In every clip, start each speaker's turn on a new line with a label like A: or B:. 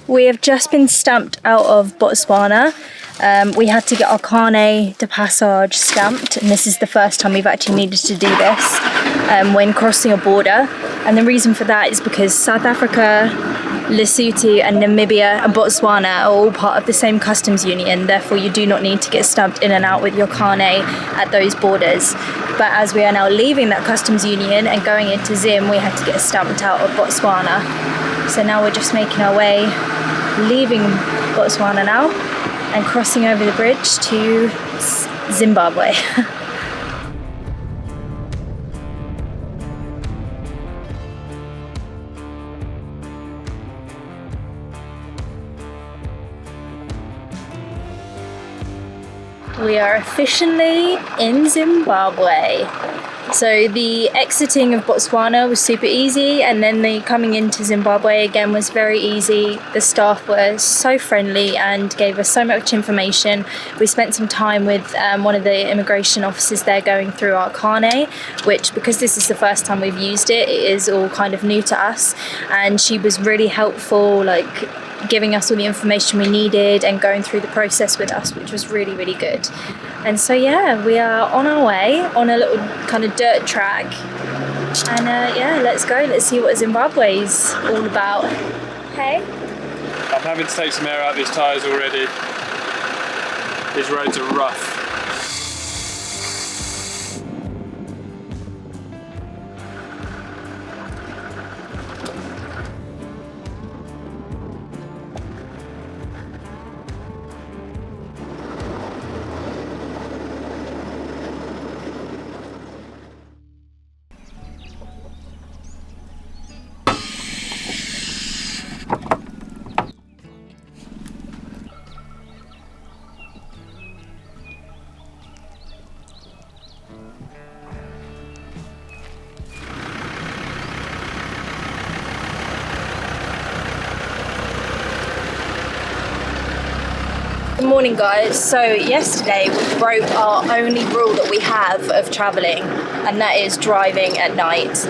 A: We have just been stamped out of Botswana. We had to get our carnet de passage stamped, and this is the first time we've actually needed to do this when crossing a border. And the reason for that is because South Africa, Lesotho and Namibia and Botswana are all part of the same customs union, therefore you do not need to get stamped in and out with your carnet at those borders. But as we are now leaving that customs union and going into Zim, we had to get stamped out of Botswana. So now we're just making our way, leaving Botswana now and crossing over the bridge to Zimbabwe. We are officially in Zimbabwe. So the exiting of Botswana was super easy, and then the coming into Zimbabwe again was very easy. The staff were so friendly and gave us so much information. We spent some time with one of the immigration officers there going through our carnet, which, because this is the first time we've used it, it is all kind of new to us, and she was really helpful, like giving us all the information we needed and going through the process with us, which was really, really good. And so yeah, we are on our way on a little kind of dirt track, and yeah, let's go, let's see what Zimbabwe's all about. Hey?
B: I'm having to take some air out of these tyres already. These roads are rough.
A: Good morning guys. So yesterday we broke our only rule that we have of travelling, and that is driving at night.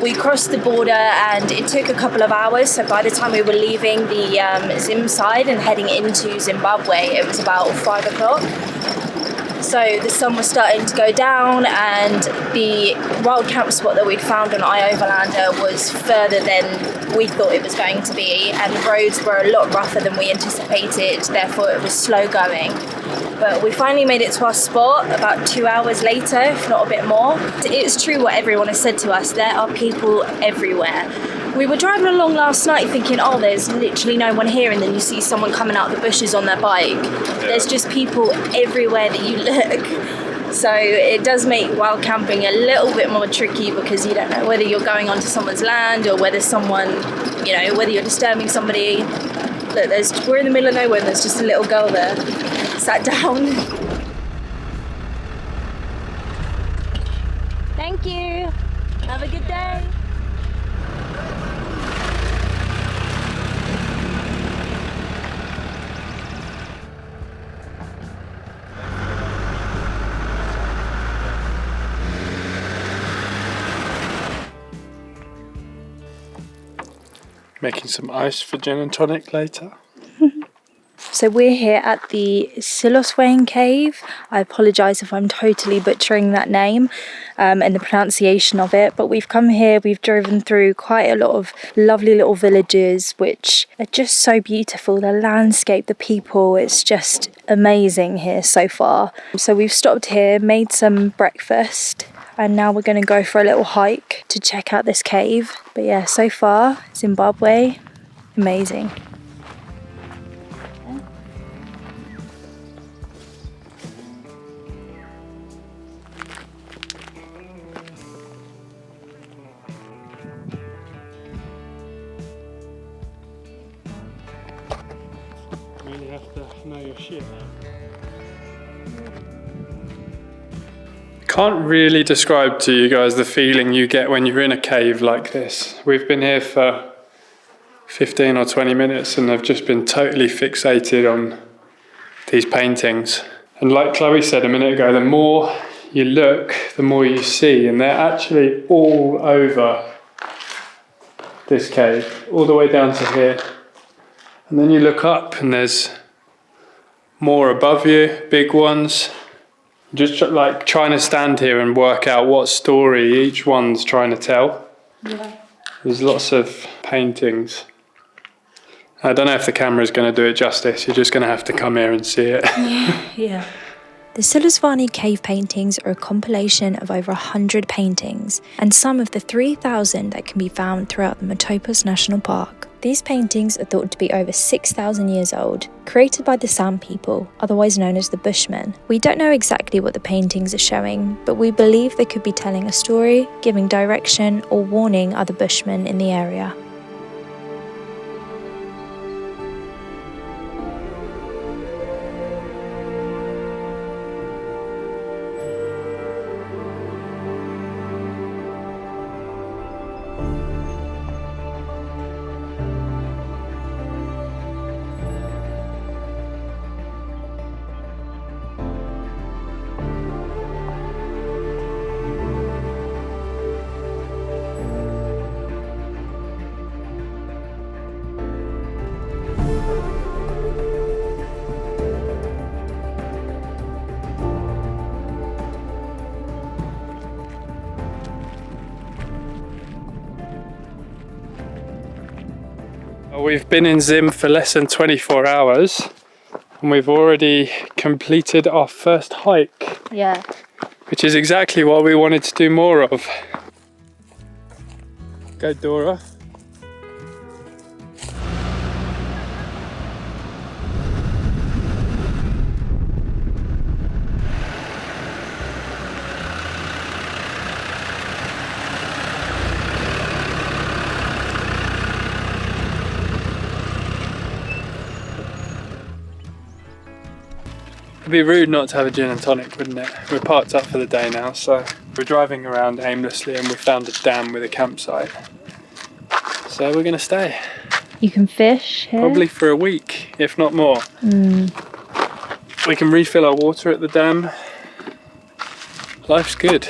A: We crossed the border and it took a couple of hours, so by the time we were leaving the Zim side and heading into Zimbabwe, it was about 5 o'clock. So the sun was starting to go down, and the wild camp spot that we'd found on Overlander was further than we thought it was going to be, and the roads were a lot rougher than we anticipated, therefore it was slow going. But we finally made it to our spot about 2 hours later, if not a bit more. It's true what everyone has said to us, there are people everywhere. We were driving along last night thinking, oh, there's literally no one here, and then you see someone coming out of the bushes on their bike. Yeah. There's just people everywhere that you look. So it does make wild camping a little bit more tricky, because you don't know whether you're going onto someone's land or whether someone, you know, whether you're disturbing somebody. Look, we're in the middle of nowhere and there's just a little girl there, sat down. Thank you. Have a good day.
B: Making some ice for gin and tonic later.
A: So we're here at the Siloswain Cave. I apologise if I'm totally butchering that name and the pronunciation of it, but we've come here, we've driven through quite a lot of lovely little villages which are just so beautiful. The landscape, the people, it's just amazing here so far. So we've stopped here, made some breakfast, and now we're going to go for a little hike to check out this cave. But yeah, so far, Zimbabwe, amazing.
B: You really have to know your shit. Can't really describe to you guys the feeling you get when you're in a cave like this. We've been here for 15 or 20 minutes and I've just been totally fixated on these paintings. And like Chloe said a minute ago, the more you look, the more you see, and they're actually all over this cave, all the way down to here. And then you look up and there's more above you, big ones. Just like trying to stand here and work out what story each one's trying to tell.
A: Yeah.
B: There's lots of paintings. I don't know if the camera's going to do it justice. You're just going to have to come here and see it.
A: Yeah.
C: The Silisvani cave paintings are a compilation of over 100 paintings and some of the 3,000 that can be found throughout the Matopos National Park. These paintings are thought to be over 6,000 years old, created by the San people, otherwise known as the Bushmen. We don't know exactly what the paintings are showing, but we believe they could be telling a story, giving direction, or warning other Bushmen in the area.
B: We've been in Zim for less than 24 hours and we've already completed our first hike.
A: Yeah.
B: Which is exactly what we wanted to do more of. Go Dora. It'd be rude not to have a gin and tonic, wouldn't it? We're parked up for the day now, so we're driving around aimlessly and we found a dam with a campsite. So we're gonna stay.
A: You can fish here?
B: Probably for a week, if not more. We can refill our water at the dam. Life's good.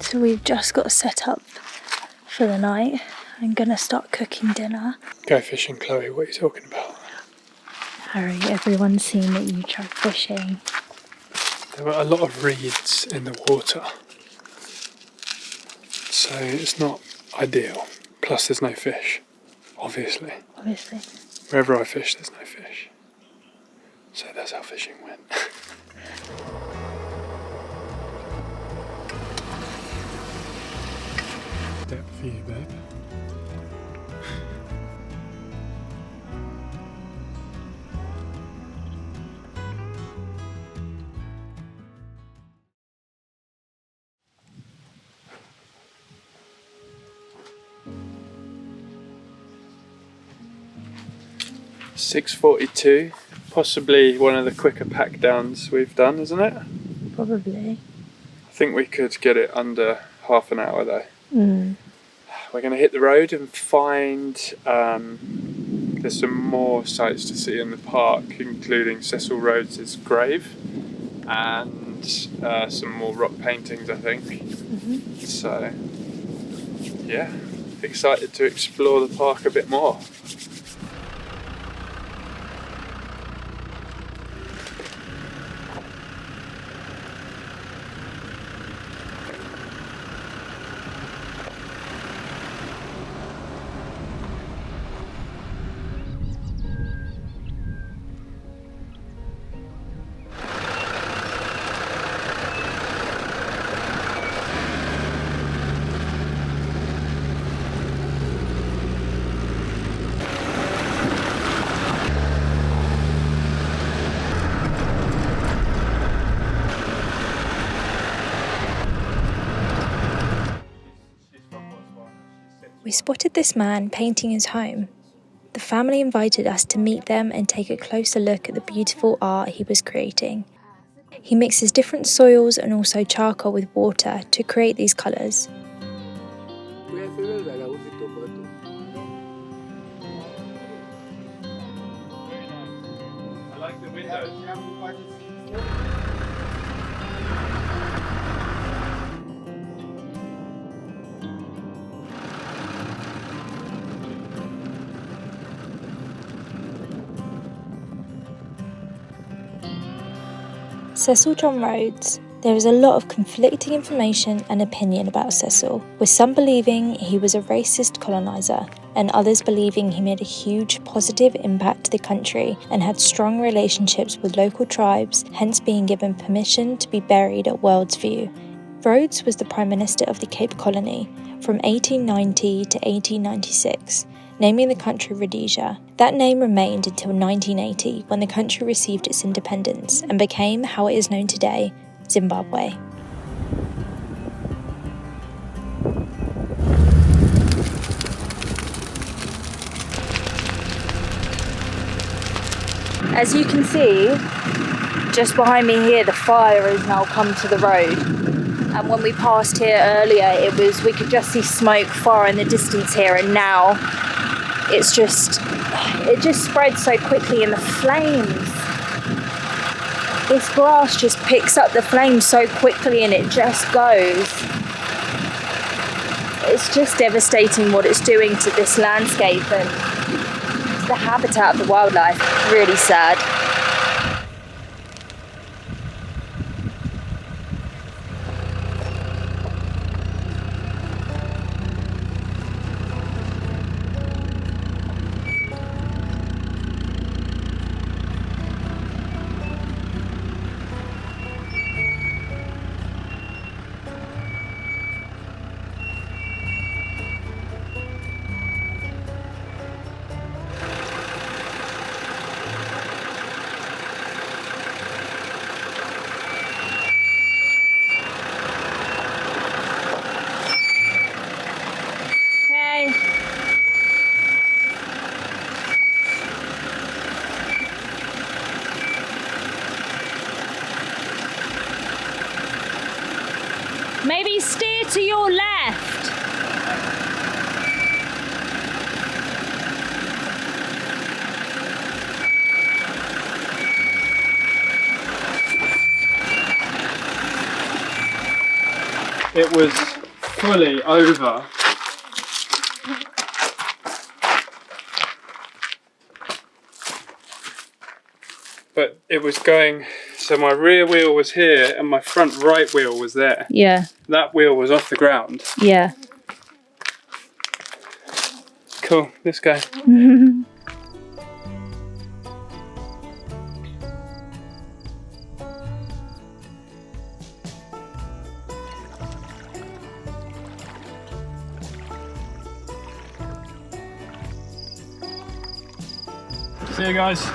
C: So we've just got set up for the night. I'm gonna start cooking dinner.
B: Go fishing, Chloe, what are you talking about?
C: Harry, everyone's seen that you tried fishing.
B: There were a lot of reeds in the water. So it's not ideal. Plus there's no fish, obviously.
C: Obviously.
B: Wherever I fish, there's no fish. So that's how fishing went. Step for you, babe. $6.42, possibly one of the quicker pack downs we've done, isn't it?
C: Probably.
B: I think we could get it under half an hour though. We're going to hit the road and find there's some more sights to see in the park, including Cecil Rhodes's grave and some more rock paintings, I think. So yeah, excited to explore the park a bit more.
C: We spotted this man painting his home. the family invited us to meet them and take a closer look at the beautiful art he was creating. He mixes different soils and also charcoal with water to create these colours.
B: I like the windows.
C: Cecil John Rhodes. There is a lot of conflicting information and opinion about Cecil, with some believing he was a racist coloniser and others believing he made a huge positive impact to the country and had strong relationships with local tribes, hence being given permission to be buried at World's View. Rhodes was the Prime Minister of the Cape Colony from 1890 to 1896, naming the country Rhodesia. That name remained until 1980 when the country received its independence and became how it is known today, Zimbabwe.
A: As you can see, just behind me here, the fire has now come to the road. And when we passed here earlier, we could just see smoke far in the distance here, and now it just spreads so quickly in the flames. This grass just picks up the flames so quickly and it just goes. It's just devastating what it's doing to this landscape and the habitat of the wildlife. Really sad. Maybe steer to your left.
B: It was fully over. But it was going, so my rear wheel was here and my front right wheel was there.
A: Yeah.
B: That wheel was off the ground.
A: Yeah.
B: Cool, let's go. See you guys.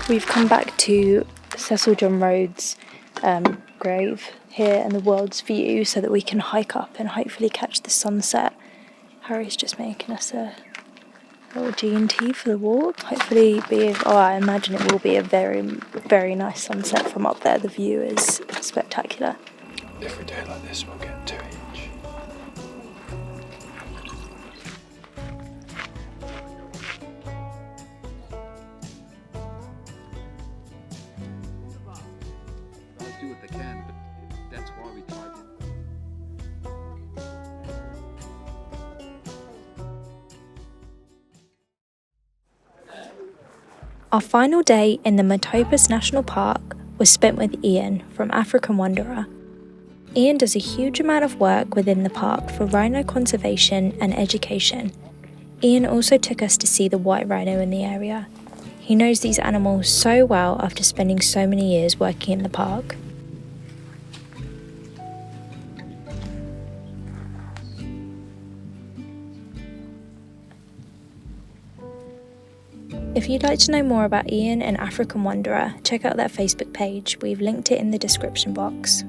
C: We've come back to Cecil John Rhodes' grave here in the World's View so that we can hike up and hopefully catch the sunset. Harry's just making us a little G&T for the walk. Hopefully I imagine it will be a very, very nice sunset from up there. The view is spectacular.
B: If we do it like this, we'll get 2 each.
D: Do what they can, but that's why we tried it.
C: Our final day in the Matopus National Park was spent with Ian from African Wanderer. Ian does a huge amount of work within the park for rhino conservation and education. Ian also took us to see the white rhino in the area. He knows these animals so well after spending so many years working in the park. If you'd like to know more about Ian and African Wanderer, check out their Facebook page. We've linked it in the description box.